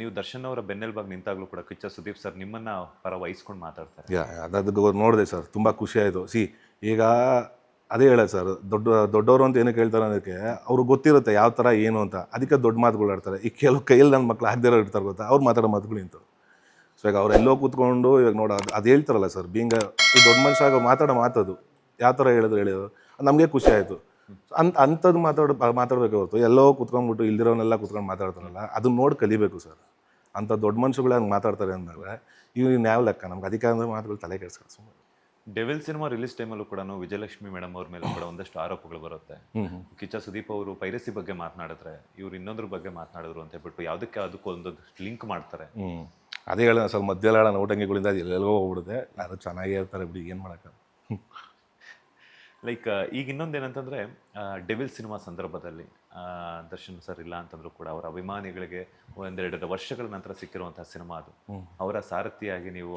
ನೀವು ದರ್ಶನ್ ಅವರ ಬೆನ್ನೆಲುಬಾಗಿ ನಿಂತಾಗ್ಲೂ ಕೂಡ ಕಿಚ್ಚ ಸುದೀಪ್ ಸರ್ ನಿಮ್ಮನ್ನ ಪರ ವಹಿಸ್ಕೊಂಡು ಮಾತಾಡ್ತಾರೆ. ಅದು ನೋಡಿದೆ ಸರ್, ತುಂಬ ಖುಷಿ ಆಯಿತು. ಈಗ ಅದೇ ಹೇಳೋದು ಸರ್, ದೊಡ್ಡವರು ಅಂತ ಏನಕ್ಕೆ ಹೇಳ್ತಾರೆ ಅನ್ನೋದಕ್ಕೆ ಅವ್ರಿಗೆ ಗೊತ್ತಿರುತ್ತೆ ಯಾವ ಥರ ಏನು ಅಂತ, ಅದಕ್ಕೆ ದೊಡ್ಡ ಮಾತುಗಳು ಆಡ್ತಾರೆ. ಈ ಕೆಲವು ಕೈಯಲ್ಲಿ ನನ್ನ ಮಕ್ಳು ಆಗದಿರೋ ಇರ್ತಾರೆ ಗೊತ್ತಾ, ಅವ್ರು ಮಾತಾಡೋ ಮಾತುಗಳು ಇಂಥವು. ಸೊ ಈಗ ಅವರೆಲ್ಲೋ ಕೂತ್ಕೊಂಡು ಇವಾಗ ಅದು ಹೇಳ್ತಾರಲ್ಲ ಸರ್, ಬೀಂಗ ಈ ದೊಡ್ಡ ಮನುಷ್ಯ ಆಗ ಮಾತಾಡೋ ಮಾತದು ಯಾವ ಥರ ಹೇಳೋದು ನಮಗೆ ಖುಷಿ ಆಯಿತು. ಅಂಥದ್ದು ಮಾತಾಡಬೇಕು ಹೊರತು ಎಲ್ಲೋ ಕೂತ್ಕೊಂಡ್ಬಿಟ್ಟು ಇಲ್ದಿರೋನೆಲ್ಲ ಕೂತ್ಕೊಂಡು ಮಾತಾಡ್ತಾರಲ್ಲ, ಅದನ್ನ ನೋಡಿ ಕಲಿಬೇಕು ಸರ್. ಅಂಥ ದೊಡ್ಡ ಮನುಷ್ಯಗಳು ಹಂಗೆ ಮಾತಾಡ್ತಾರೆ ಅಂದಾಗ ಇವ್ನು ಯಾವ ಲೆಕ್ಕ, ನಮ್ಗೆ ಅದಕ್ಕೆ ಅಂದ್ರೆ ಮಾತುಗಳು ತಲೆ ಕೆಡಿಸ್ಕೊಂಡು ಸುಮ್ಮನೆ. ಡೆವಿಲ್ ಸಿನಿಮಾ ರಿಲೀಸ್ ಟೈಮಲ್ಲೂ ಕೂಡ ವಿಜಯಲಕ್ಷ್ಮಿ ಮೇಡಮ್ ಅವ್ರ ಮೇಲೆ ಕೂಡ ಒಂದಷ್ಟು ಆರೋಪಗಳು ಬರುತ್ತೆ. ಕಿಚ್ಚ ಸುದೀಪ್ ಅವರು ಪೈರಸಿ ಬಗ್ಗೆ ಮಾತನಾಡಿದ್ರೆ ಇವ್ರು ಇನ್ನೊಂದ್ರ ಬಗ್ಗೆ ಮಾತನಾಡಿದ್ರು ಅಂತ ಹೇಳ್ಬಿಟ್ಟು ಯಾವುದಕ್ಕೆ ಅದಕ್ಕೂ ಒಂದೊಂದು ಲಿಂಕ್ ಮಾಡ್ತಾರೆ. ಅದೇ ಹೇಳೋಣ ಸರ್, ಮಧ್ಯೆಲ್ಲ ನೋಟಂಗಿಗಳಿಂದ ಎಲ್ಲೆಲ್ಲೋ ಹೋಗ್ಬಿಡುತ್ತೆ. ಅದು ಚೆನ್ನಾಗೇ ಇರ್ತಾರೆ ಬಿಡಿ, ಏನು ಮಾಡೋಕ್ಕೆ. ಲೈಕ್ ಈಗ ಇನ್ನೊಂದೇನಂತಂದರೆ ಡೆವಿಲ್ ಸಿನಿಮಾ ಸಂದರ್ಭದಲ್ಲಿ ದರ್ಶನ್ ಸರ್ ಇಲ್ಲ ಅಂತಂದ್ರೂ ಕೂಡ ಅವರ ಅಭಿಮಾನಿಗಳಿಗೆ 1-2 ವರ್ಷಗಳ ನಂತರ ಸಿಕ್ಕಿರುವಂತಹ ಸಿನಿಮಾ ಅದು. ಅವರ ಸಾರಥಿಯಾಗಿ ನೀವು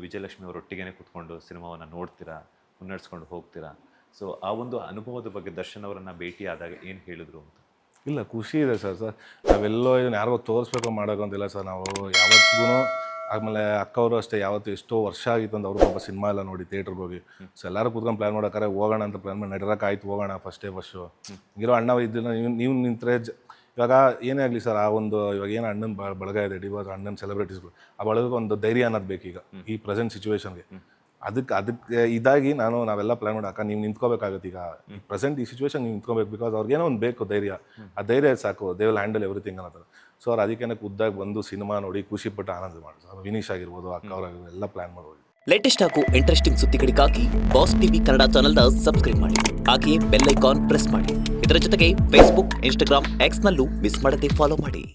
ವಿಜಯಲಕ್ಷ್ಮಿ ಅವರೊಟ್ಟಿಗೆ ಕೂತ್ಕೊಂಡು ಸಿನಿಮಾವನ್ನು ನೋಡ್ತೀರಾ, ಮುನ್ನಡೆಸ್ಕೊಂಡು ಹೋಗ್ತೀರಾ. ಸೊ ಆ ಒಂದು ಅನುಭವದ ಬಗ್ಗೆ ದರ್ಶನ್ ಅವರನ್ನು ಭೇಟಿ ಆದಾಗ ಏನು ಹೇಳಿದ್ರು ಅಂತ? ಇಲ್ಲ, ಖುಷಿ ಇದೆ ಸರ್. ನಾವೆಲ್ಲೋ ಇದನ್ನು ಯಾರಿಗೋ ತೋರಿಸ್ಬೇಕು ಮಾಡೋಕ್ಕಂತಿಲ್ಲ ಸರ್. ನಾವು ಯಾವತ್ತಿಗೂ, ಆಮೇಲೆ ಅಕ್ಕವರು ಅಷ್ಟೇ, ಯಾವತ್ತು ಎಷ್ಟೋ ವರ್ಷ ಆಗಿತ್ತು ಅಂತ ಅವ್ರು ಪಾಪ ಸಿನಿಮಾ ಎಲ್ಲ ನೋಡಿ ಥಿಯೇಟ್ರಿಗೆ ಹೋಗಿ. ಸೊ ಎಲ್ಲರೂ ಕೂತ್ಕೊಂಡು ಪ್ಲ್ಯಾನ್ ಮಾಡೋಕ್ಕಾರೆ ಹೋಗೋಣ ಅಂತ ಪ್ಲ್ಯಾನ್ ಮಾಡಿ ನಡಿರೋಕ್ಕಾಯ್ತು, ಹೋಗೋಣ ಫಸ್ಟೇ ಫಸ್ಟು. ಇರೋ ಅಣ್ಣ ಇದ್ದನ್ನ ನೀವು ನಿಂತರೆ ಇವಾಗ ಏನೇ ಆಗಲಿ ಸರ್, ಆ ಒಂದು ಇವಾಗ ಏನು ಅಣ್ಣನ ಬಳಗ ಇದೆ, ಡಿವೋರ್ಸ್ ಅಣ್ಣನ ಸೆಲೆಬ್ರಿಟೀಸ್ಗಳು, ಆ ಬಳಗಕ್ಕೆ ಒಂದು ಧೈರ್ಯ ಅನ್ನೋದು ಬೇಕೀಗ ಈ ಪ್ರೆಸೆಂಟ್ ಸಿಚುವೇಶನ್ಗೆ. ಅದಕ್ಕೆ ಇದಾಗಿ ನಾವೆಲ್ಲ ಪ್ಲ್ಯಾನ್ ಮಾಡಿ, ಅಕ್ಕ ನೀವು ನಿಂತ್ಕೋಬೇಕಾಗುತ್ತೆ ಈಗ ಈ ಪ್ರೆಸೆಂಟ್ ಈ ಸಿಚುವೇಶನ್ ನೀವು ನಿಂತ್ಕೋಬೇಕು. ಬಿಕಾಸ್ ಅವ್ರಿಗೇನೋ ಒಂದು ಬೇಕು ಧೈರ್ಯ, ಆ ಧೈರ್ಯ ಸಾಕು, ದೇ ವಿಲ್ ಹ್ಯಾಂಡಲ್ ಎವ್ರಿಥಿಂಗ್ ಅನ್ನೋ ಥರ. ಸೊ ಅವ್ರು ಅದಕ್ಕೆ ಖುದ್ದಾಗಿ ಬಂದು ಸಿನಿಮಾ ನೋಡಿ ಖುಷಿಪಟ್ಟು ಆನಂದ ಮಾಡೋದು. ವಿನೀಶ್ ಆಗಿರ್ಬೋದು, ಅಕ್ಕ ಅವರಾಗಿರ್ಬೋದು, ಎಲ್ಲ ಪ್ಲ್ಯಾನ್ ಮಾಡೋದು. ಲೇಟೆಸ್ಟ್ ಹಾಗೂ ಇಂಟ್ರೆಸ್ಟಿಂಗ್ ಸುದ್ದಿಗಳಿಗಾಗಿ ಬಾಸ್ ಟಿವಿ ಕನ್ನಡ ಚಾನೆಲ್ನ ಸಬ್ಸ್ಕ್ರೈಬ್ ಮಾಡಿ, ಹಾಗೆಯೇ ಬೆಲ್ ಐಕಾನ್ ಪ್ರೆಸ್ ಮಾಡಿ. ಇದರ ಜೊತೆಗೆ ಫೇಸ್ಬುಕ್, ಇನ್ಸ್ಟಾಗ್ರಾಮ್, ಎಕ್ಸ್ನಲ್ಲೂ ಮಿಸ್ ಮಾಡದೆ ಫಾಲೋ ಮಾಡಿ.